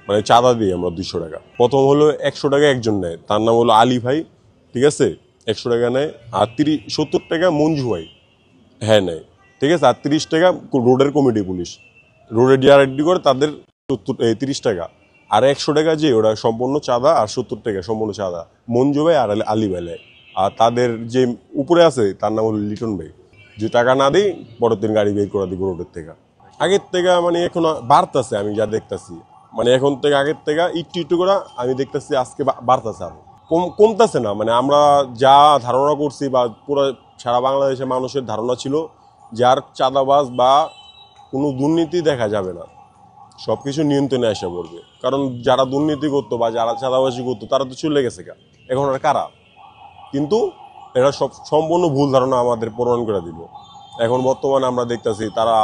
মানে চাঁদা দিই আমরা 200 টাকা। প্রথম হলো 100 টাকা একজন নেয়, তার নাম হলো আলী ভাই, ঠিক আছে, 100 টাকা নেয়। আর 70 টাকা মঞ্জু ভাই, হ্যাঁ নেয়, ঠিক আছে। আর 30 টাকা রোডের কমিটি পুলিশ, রোডে ডিআরআইডি করে তাদের 30 টাকা। আর 100 টাকা যে ওটা সম্পূর্ণ চাঁদা, আর 70 টাকা সম্পূর্ণ চাঁদা মঞ্জু ভাই আর আলী ভাই নেয়। আর তাদের যে উপরে আছে তার নাম হলো লিটন ভাই, যে টাকা না দিই পরের দিন গাড়ি বের করে দিব রোডের থেকে। আগের থেকে মানে এখন বাড়তেছে, আমি যা দেখতেছি, মানে এখন থেকে আগের থেকে একটু একটু করে আমি দেখতেছি আজকে বাড়তেছে, আরো কমতেছে না। মানে আমরা যা ধারণা করছি বা পুরো সারা বাংলাদেশের মানুষের ধারণা ছিল যে আর চাঁদাবাজ বা কোনো দুর্নীতি দেখা যাবে না, সবকিছু নিয়ন্ত্রণে আসা পড়বে। কারণ যারা দুর্নীতি করতো বা যারা চাঁদাবাজি করতো তারা তো চলে গেছে, এখন আর কারা? কিন্তু এটা সব সম্পূর্ণ ভুল ধারণা আমাদের প্রমাণ করে দিল। এখন বর্তমানে আমরা দেখতেছি তারা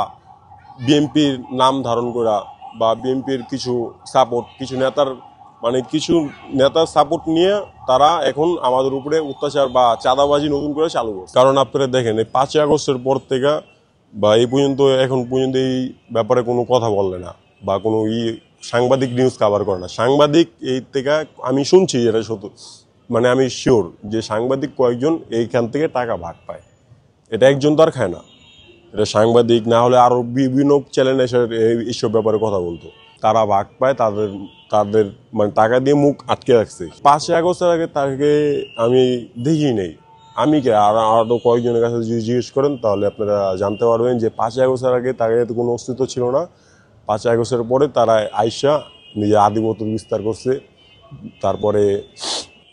বিএনপির নাম ধারণ করা বা বিএনপির কিছু সাপোর্ট, কিছু নেতার মানে কিছু নেতার সাপোর্ট নিয়ে তারা এখন আমাদের উপরে অত্যাচার বা চাঁদাবাজি নতুন করে চালু করছে। কারণ আপনারা দেখেন এই 5ই আগস্টের পর থেকে বা এই পর্যন্ত এখন পর্যন্ত এই ব্যাপারে কোনো কথা বললে না বা কোনো সাংবাদিক নিউজ কভার করে না। সাংবাদিক এই থেকে আমি শুনছি, এটা সত্য, মানে আমি শিওর যে সাংবাদিক কয়েকজন এইখান থেকে টাকা ভাগ পায়, এটা একজন তো আর খায় না। এটা সাংবাদিক না হলে আরো বিভিন্ন চ্যানেল এসে এইসব ব্যাপারে কথা বলতো, তারা ভাগ পায়, তাদের তাদের মানে টাকা দিয়ে মুখ আটকে রাখছে। 5ই আগস্টের আগে তাকে আমি দেখি নেই, আমি কে আর আরো কয়েকজনের কাছে যদি জিজ্ঞেস করেন তাহলে আপনারা জানতে পারবেন যে 5ই আগস্টের আগে তাকে কোনো অস্তিত্ব ছিল না। 5ই আগস্টের পরে তারা আইসা নিজের আধিপত্য বিস্তার করছে। তারপরে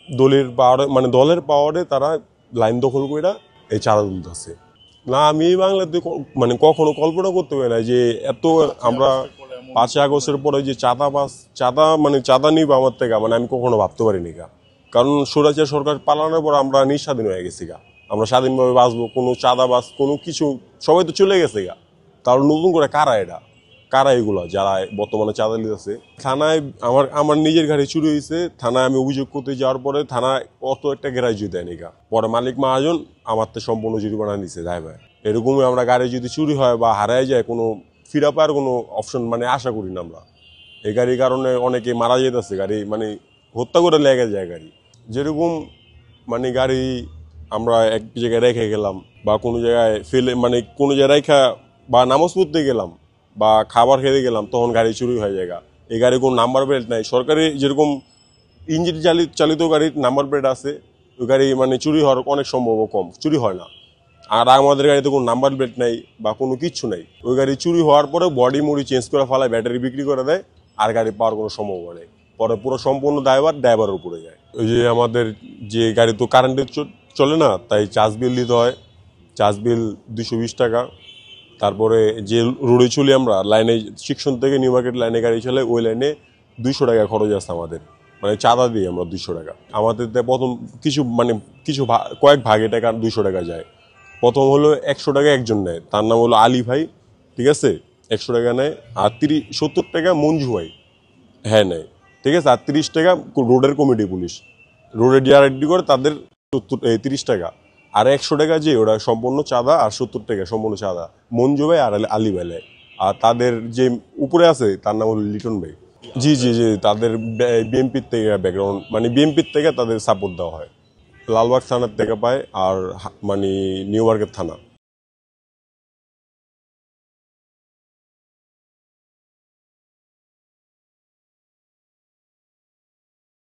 দলের পাওয়ারে মানে দলের পাওয়ারে তারা লাইন দখল করে এই চাঁদা তুলতেছে। না, আমি এই বাংলাতে মানে কখনো কল্পনা করতে পারি না যে এত আমরা 5ই আগস্টের পরে যে চাঁদা মানে চাঁদা নিব আমার থেকে, মানে আমি কখনো ভাবতে পারিনি। কারণ স্বৈরাচার সরকার পালানোর পর আমরা নিঃস্বাধীন হয়ে গেছি, আমরা স্বাধীনভাবে বাঁচবো, কোনো চাঁদাবাজ কোনো কিছু সবাই তো চলে গেছে। তাহলে নতুন করে কারা এগুলো যারা বর্তমানে চাঁদা নিতেছে? থানায় আমার নিজের গাড়ি চুরি হয়েছে, থানায় আমি অভিযোগ করতে যাওয়ার পরে থানায় অত একটা গ্যারাজ দেয়নি। পরে মালিক মহাজন আমার তো সম্পূর্ণ জরিমানা নিচ্ছে ড্রাইভার। এরকমই আমরা গাড়ি যদি চুরি হয় বা হারায় যায়, কোনো ফিরা পাওয়ার কোনো অপশন মানে আশা করি না আমরা। এই গাড়ির কারণে অনেকে মারা যেতেছে, গাড়ি মানে হত্যা করে লেগে যায় গাড়ি। যেরকম মানে গাড়ি আমরা এক জায়গায় রেখে গেলাম বা কোনো জায়গায় ফেলে মানে কোনো জায়গায় রেখা বা নামাজ পড়তে গেলাম বা খাবার খেতে গেলাম, তখন গাড়ি চুরি হয়ে যায়। এই গাড়ি কোনো নাম্বার প্লেট নাই, সরকারি যেরকম ইঞ্জিন চালিত গাড়ির নাম্বার প্লেট আছে, ওই গাড়ি মানে চুরি হওয়ার অনেক সম্ভব কম, চুরি হয় না। আর আমাদের গাড়িতে কোনো নাম্বার প্লেট নাই বা কোনো কিচ্ছু নাই, ওই গাড়ি চুরি হওয়ার পরে বডি মুড়ি চেঞ্জ করে ফেলায়, ব্যাটারি বিক্রি করে দেয়, আর গাড়ি পাওয়ার কোনো সম্ভাবনা নেই। পরে পুরো সম্পূর্ণ ড্রাইভারের উপরে যায়। ওই যে আমাদের যে গাড়ি তো কারেন্টে চলে না, তাই চার্জ বিল দিতে হয়, চার্জ বিল 220 টাকা। তারপরে যে রোডে চলি আমরা লাইনে, শিক্ষণ থেকে নিউ মার্কেট লাইনে গাড়ি চলে, ওই লাইনে 200 টাকা খরচ আছে আমাদের, মানে চাঁদা দিই আমরা 200 টাকা। আমাদের প্রথম কিছু কয়েক ভাগে টাকা 200 টাকা যায়। প্রথম হলো 100 টাকা একজন নেয়, তার নাম হলো আলী ভাই, ঠিক আছে, 100 টাকা নেয়। আর 70 টাকা মঞ্জু ভাই, হ্যাঁ নেয়, ঠিক আছে। আর 30 টাকা রোডের কমিটি পুলিশ, রোডে ডিআরআইডি করে তাদের 30 টাকা। আর 100 টাকা যে ওটা সম্পূর্ণ চাঁদা, আর 70 টাকা সম্পূর্ণ চাঁদা মঞ্জু ভাই আর আলী ভাই নেয়। আর তাদের যে উপরে আছে তার নাম হলো লিটন ভাই। জি জি জি, তাদের বিএনপির থেকে ব্যাকগ্রাউন্ড, মানে বিএনপির থেকে তাদের সাপোর্ট দেওয়া হয়। লালবাগ থানার থেকে পায়, আর মানে নিউ মার্কেট থানা।